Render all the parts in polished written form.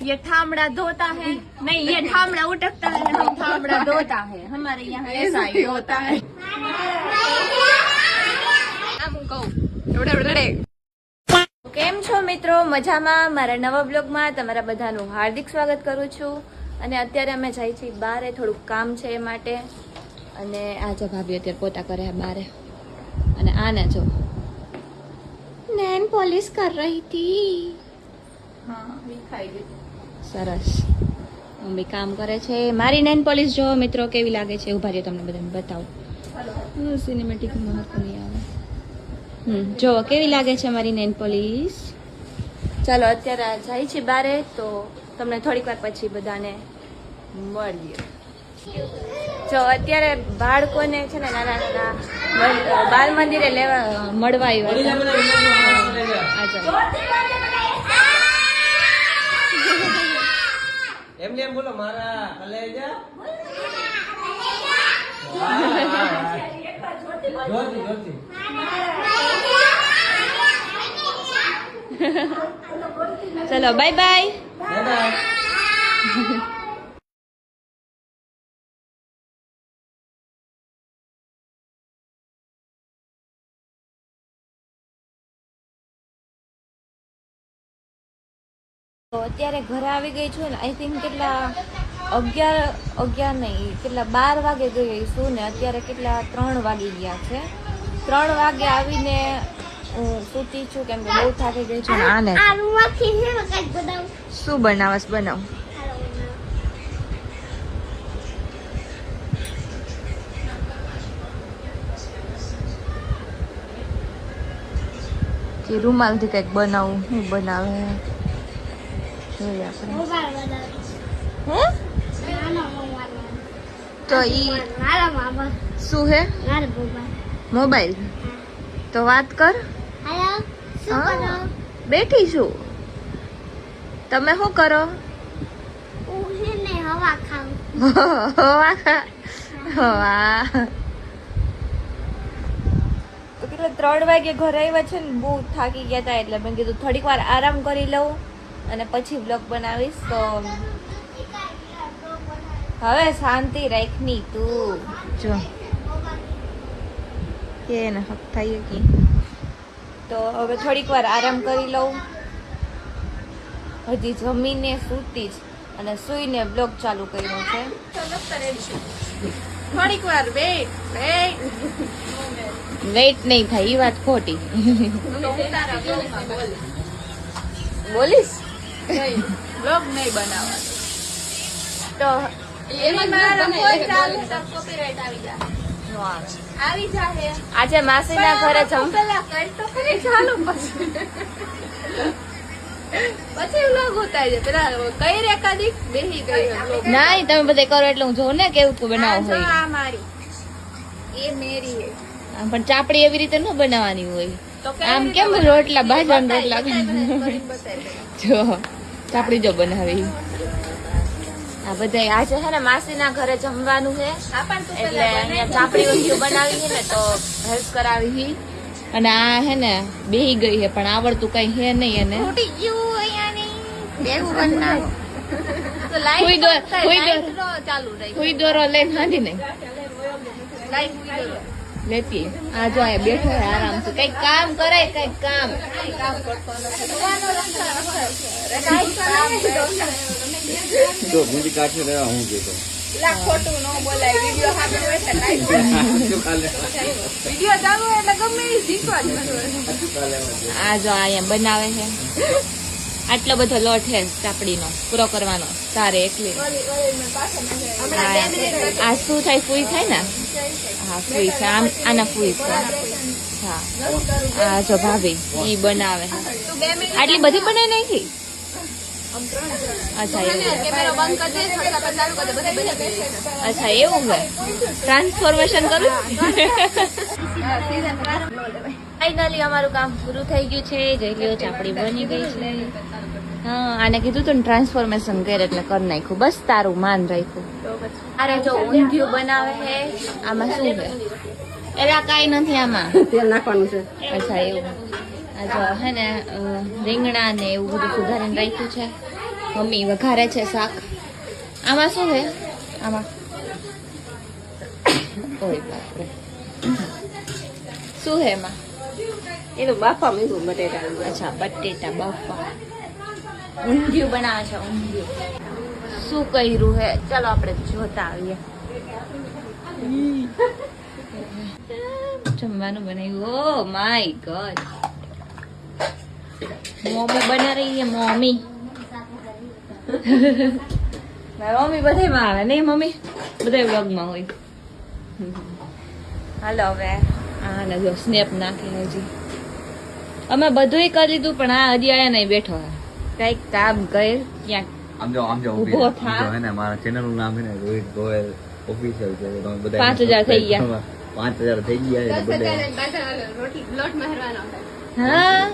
ये ठामड़ा धोता है नहीं, ये ठामड़ा उटकता है, हम ठामड़ा धोता है, हमारे यहाँ ऐसा ही होता है। કેમ છો મિત્રો? મજામાં? મારા નવા બ્લોગમાં તમારા બધાનું હાર્દિક સ્વાગત કરું છું. અને અત્યારે અમે જઈએ છીએ બારે, થોડુંક કામ છે એ માટે. અને આ જો ભાભી અત્યારે પોતા કરે બારે. અને આને જો નેન પોલિશ કર રહી હતી. સરસ, મમ્મી કામ કરે છે. મારી નેન પોલિશ જો મિત્રો કેવી લાગે છે, ઉભા રહ્યો તમને બધાને બતાવું. સિનેમેટિકમાં હરખું નહીં આવે. જો કેવી લાગે છે મારી નેન પોલિશ. ચાલો અત્યારે જાય છે બારે, તો તમને થોડીક વાર પછી બધાને મળીએ. જો અત્યારે બાળકોને છે ને નાના નાના બાલ મંદિરે લેવા મળવા આવ્યા. એમને એમ બોલો મારા કલેજા જોતી જોતી ચલો બાય બાય. દાદા તો અત્યારે ઘરે આવી ગઈ છું ને, આઈ થિંક કેટલા 11 નહીં, કેટલા 12 વાગે ગઈ છું ને અત્યારે કેટલા 3 વાગી ગયા છે. 3 વાગે આવીને હું સૂતી છું કેમ કે બહુ થાકી ગઈ છું. આને શું બનાવસ? બનાવ. કે રૂમાલથી કંઈક બનાવું. શું બનાવે જોઈએ આપણે. હે તો ઈ શું હે? મોબાઈલ. તો વાત કર. બેઠી છું. તમે શું કરો? હવા ખા. તો કેટલા 3 વાગે ઘરે આવ્યા છે ને, બહુ થાકી ગયા હતા એટલે મેં કીધું થોડીક વાર આરામ કરી લઉં અને પછી બ્લોગ બનાવીશ. તો હવે શાંતિ રાખની તું. જો કે ને હક થાય કે તો હવે થોડીક વાર આરામ કરી લઉં. હજી જમીને સૂતી જ અને સૂઈને બ્લોગ ચાલુ કર્યો છે. થોડીક વાર વેઇટ નહીં થાય, એ વાત ખોટી. બોલીશ બ્લોગ નહીં બનાવવાનો તો આજે માસીના ઘરે ના તમે બધા કરો એટલે હું જોઉં ને કેવું તું બનાવું હોય. પણ ચાપડી એવી રીતે ન બનાવવાની હોય. આમ કેમ રોટલા ભાજન રોટલા જો ચાપડી જો બનાવી. આ બધા આજે છે ને માસીના ઘરે જમવાનું છે એટલે અહીંયા ચાપડી ઊંધિયું બનાવી છે ને તો હેલ્પ કરાવી. અને આ હે ને બેહી ગઈ છે પણ આવડતું કઈ હે નહીં. એને હુઈ દોરો લઈને હાંધી નહીં લેતી. આ જો આ બેઠો હે આરામ થી, કઈક કામ કરે, કઈક કામ તો ભૂંડી કાઠે રહેવા હું કેતો ખોટું ન બોલાય. વિડિયો સાંભળ્યો એટલે વિડિયો ચાલુ એટલે ગમે એ શીખવા જ. આ જો અહીંયા બનાવે છે. આટલો બધો લોટ છે ચાપડીનો પૂરો કરવાનો તારે એકલી. આ શું થાય? ફૂઈ થાય ને? હા ફૂઈ છે. આના ફૂઈ છે. હા આ જો ભાભી ઈ બનાવે. આટલી બધી બનાવી નાખી. અચ્છા એવું છે. ટ્રાન્સફોર્મેશન કરું. ફાઇનલી અમારું કામ પૂરું થઈ ગયું છે. જોઈ લ્યો ચાપડી બની ગઈ છે. હા આને કીધું તું ને ટ્રાન્સફોર્મેશન કરે એટલે કરી નાખ્યું. બસ તારું માન રાખ્યું. અરે જો ઊંધિયું બનાવે છે. આમાં શું છે? એલા કાંઈ નથી આમાં. તેલ નાખવાનું છે. અચ્છા એવું. આ જો હે ને રીંગણા ને એવું બધું સુધારીને રાખ્યું છે. મમ્મી વઘારે છે શાક. આમાં શું છે? આમાં ઓય બાપરે, શું છે એમાં? એ તો બાફા મીઠું બટેટા. અચ્છા, બટેટા બાફા. ઊંધિયું બનાવે છે, ઊંધિયું. શું કર્યું હે? ચાલો આપણે જોતા આવીએ. જમવાનું બનાવ્યું. ઓ માય ગોડ, મોમી બના રહી है મોમી. મારી મમ્મી બધામાં આવે નહીં? મમ્મી બધા વ્લોગમાં હોય. હાલો હવે આને જો સ્નેપ નાખે હજી. અમે બધુંય કરી લીધું પણ આ હજી આયા નહીં બેઠો. કઈક કામ કર ક્યાંક આમ જો ઊભો થા. હે ને મારા ચેનલ નું નામ છે ને રોહિત ગોયલ ઓફિશિયલ છે. તો તમે બધા 5000 થઈ ગયા. 5000 થઈ ગયા છે બધા. લોટ મહેરવાનો. હા,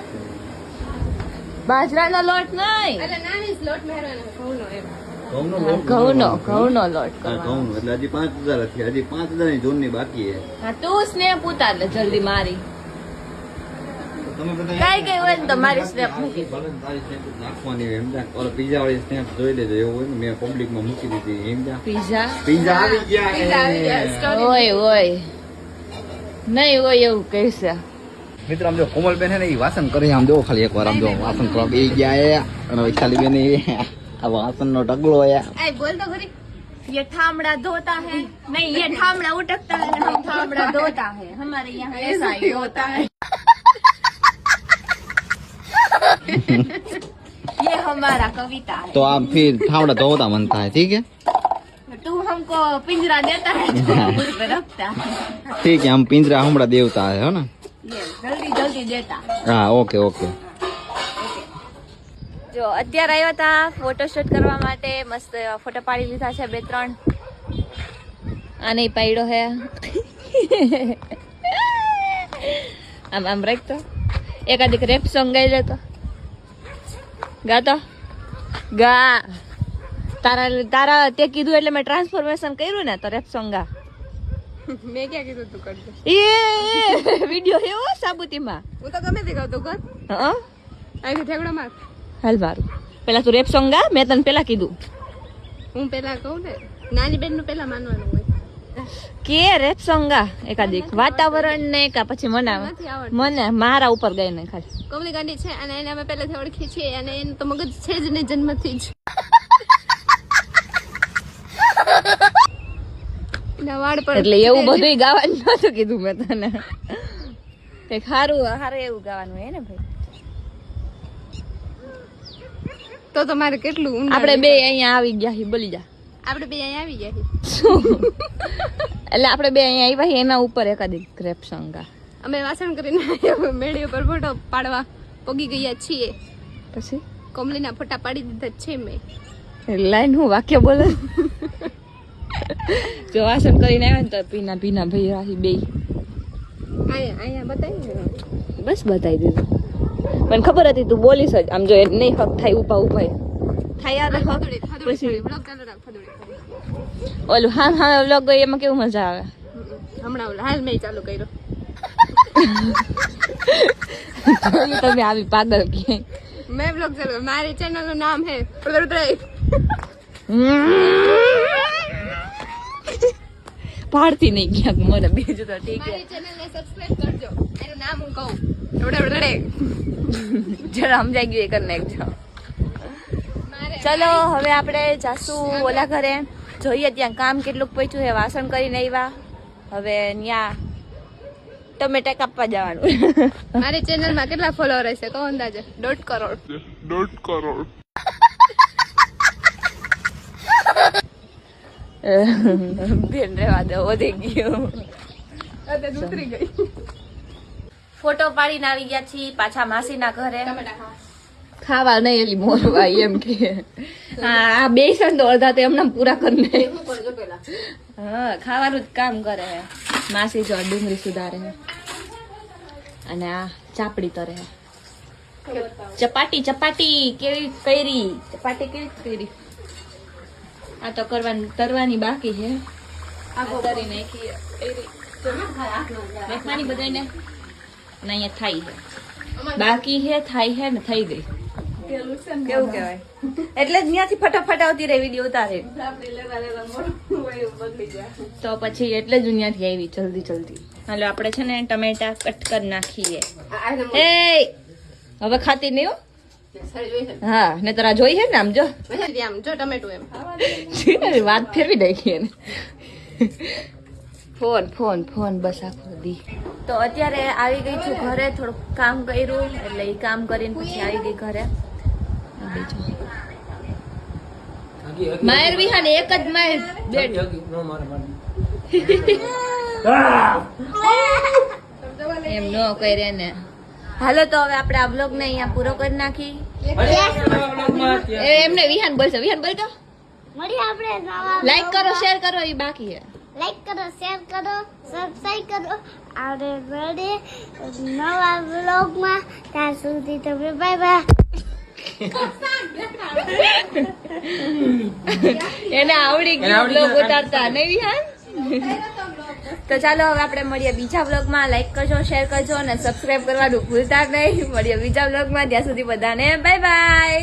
બાજરાનો લોટ નહીં, એટલે નાની જ લોટ મહેરવાનો ઘઉંનો એમ. ઘઉંનો લોટ હા, કરવાનો. ઘઉંનો. એટલે હજી 5000 છે. હજી 5000 ની ઝોન ની બાકી છે. હા, તું સ્નેપ ઉતાર લે જલ્દી મારી. તમે બધા કાંઈ કઈ હોય ને તો મારી સ્નેપ મૂકી દો. ભલે ને તારી સ્નેપ નાખવાની હોય એમ જા. ઓલો પીઝા વાળી સ્નેપ જોઈ લેજો. એવું હોય ને મેં પબ્લિક માં મૂકી દીધી એમ જા. પીઝા પીઝા આવી ગયા. પીઝા આવી ગયા. Story. હોય નહીં હોય એવું કહેશે. મિત્ર આમ જો કોમલબેન હે ને ઈ વાસણ કરી આમ જો ખાલી એકવાર આમ જો વાસણ કરવા બે ગયા હે અને વૈશાલી બેન આ વાસણ નો ઢગલો હે. આય બોલ તો ખરી. ये ठामड़ा धोता है नहीं, ये ठामड़ा उटकता है, हम ठामड़ा धोता है, हमारे यहाँ ऐसा ही होता है. ये हमारा कविता है. तो आप फिर ठावड़ा धोता बनता है, ठीक है? तू हमको पिंजरा देता है तो हम उस पे रखता है. ठीक है, हम पिंजरा हमारा देवता है ना? ये जल्दी जल्दी देता है. हाँ, ओके ओके. જો અત્યારે આવ્યા હતા ફોટોશૂટ કરવા માટે, મસ્ત એવા ફોટો પાડી લીધા છે 2-3. આ નહીં પાડ્યો હે. આમ આમ રાખતો એકાદીક રેપ સોંગ ગાઈ લેતો. ગાતો ગા. તારા તે કીધું એટલે મેં ટ્રાન્સફોર્મેશન કર્યું ને, તો રેપ સોંગ ગા. મેં ક્યાં કીધું તું કરજો. એ વિડિયો એવો સાબુતીમાં. હું તો ગમે તે ગાઉં તું કર. હા, અહીંથી ઠેકડો માર. હાલ મારું. પેલા તું રેપ સોંગ ગા, મેં તને પેલા કીધું હું પેલા કહું ને, નાની બેન નું પેલા માનવાનું હોય. કે રેપ સોંગ ગા એકાદીક વાતાવરણ ને કા પછી મને નથી આવડતું. મને મારા ઉપર ગઈ ને ખાલી. કમલી ગાંડી છે અને એને અમે પહેલેથી ઓળખીએ છીએ અને એનું તો મગજ છે જ નહીં જન્મથી જ. એના વાળ પર એટલે એવું બધું ગાવાનું નતું કીધું મેં તને. કઈક સારું એવું ગાવાનું હે ને ભાઈ. તો તમારે કેટલું ઊંડા આપણે બે અહીંયા આવી ગયા હી, બોલી જા. આપણે બે અહીંયા આવી ગયા છીએ. એટલે આપણે બે અહીંયા આવ્યા હી, એના ઉપર એકાદીક રેપ સોંગ ગા. અમે વાસણ કરીને મેળી ઉપર ફોટો પાડવા પગી ગયા છીએ. પછી કમલીના ફોટા પાડી દીધા છે મેં. લાઈન હું વાક્ય બોલે. જો વાસણ કરીને આવ્યા ને તો પીના ભાઈ રાહી બે અહીંયા બતાવી ને. બસ બતાવી દીધું. મને ખબર હતી તું બોલીશ જ. આમ જો નહીં હક થાય ઉભા થાય યાર હક. પછી બ્લોગ ચાલુ રાખ. ઓલું હા વ્લોગ ગઈ એમાં કેવું મજા આવે. હમણાં ઓલા હાલ મેં ચાલુ કર્યો. જોયું તમે આવી પાગલ કે મેં બ્લોગ ચાલુ. મારી ચેનલ નું નામ હે પાડતી નહીં ક્યાંક મને બીજું તો ઠીક છે. મારી ચેનલ ને સબસ્ક્રાઇબ કરજો. એનું નામ હું કહું. રડે જરા સમજાઈ ગયું એ કરી નાખજો. ચલો હવે આપણે જાશું ઓલા ઘરે, જોઈએ ત્યાં કામ કેટલું પહોંચ્યું છે. વાસણ કરીને આવ્યા, હવે ત્યાં ટમેટા કાપવા જવાનું. મારી ચેનલ માં કેટલા ફોલોવર હશે કહો અંદાજે? 1.5 કરોડ. બેન રહેવા દો, વધી ગયું. ઉતરી ગઈ. ફોટો પાડીને આવી ગયા છીએ પાછા માસીના ઘરે. ટમેટા ખાવા. ખાવા નહીં એલી મોરવા એમ કે હા બેસન તો અડધા તો એમને પૂરા કરી દે. હું કરજો પેલા. હા, ખાવાનું જ કામ કરે હે. માસી જો ડુંગળી સુધારે હે અને આ ચાપડી તરે હે. ચપાટી કેવી કરી? ચપાટી કેવી કરી? આ તો તરવાની બાકી છે. આ તરી નાખી મેથાની બધાને અને અહીંયા થાય છે બાકી છે, થાય છે ને થઈ ગઈ. કેવું કહેવાય એટલે જ ત્યાંથી ફટાફટ આવતી રહી વિડીયો ઉતારે તો પછી એટલે જ ત્યાંથી આવી જલ્દી જલ્દી. હાલો આપણે છે ને ટમેટા કટ કરી નાખીએ. એ હવે ખાતી નહીં હો. હા ને તારા જોઈ છે ને આમ જો આમ જો ટમેટું એમ વાત ફેરવી નાખી એને. ફોન ફોન ફોન બસ આખો દી. તો અત્યારે આવી ગઈ છું ઘરે, થોડુંક કામ કર્યું એટલે એ કામ કરીને પછી આવી ગઈ ઘરે. માયર વિહાન એક જ માયર બેટ એમ નો કરે ને. હાલો તો હવે આપણે આ વ્લોગ ને અહીંયા પૂરો કરી નાખી. એમને વિહાન બોલશે. વિહાન બોલ તો લાઈક કરો શેર કરો એ બાકી છે. લાઈક કરો, શેર કરો, સબસ્ક્રાઇબ કરો. આવડે મળે નવા વ્લોગમાં. ત્યાં સુધી તમે બાય બાય. એને આવડી ગયું વ્લોગ ઉતારતા નહીં વિહાન. તો ચાલો હવે આપણે મળીએ બીજા વ્લોગમાં. લાઈક કરજો, શેર કરજો અને સબસ્ક્રાઇબ કરવાનું ભૂલતા નહીં. મળીએ બીજા વ્લોગમાં. ત્યાં સુધી બધાને બાય બાય.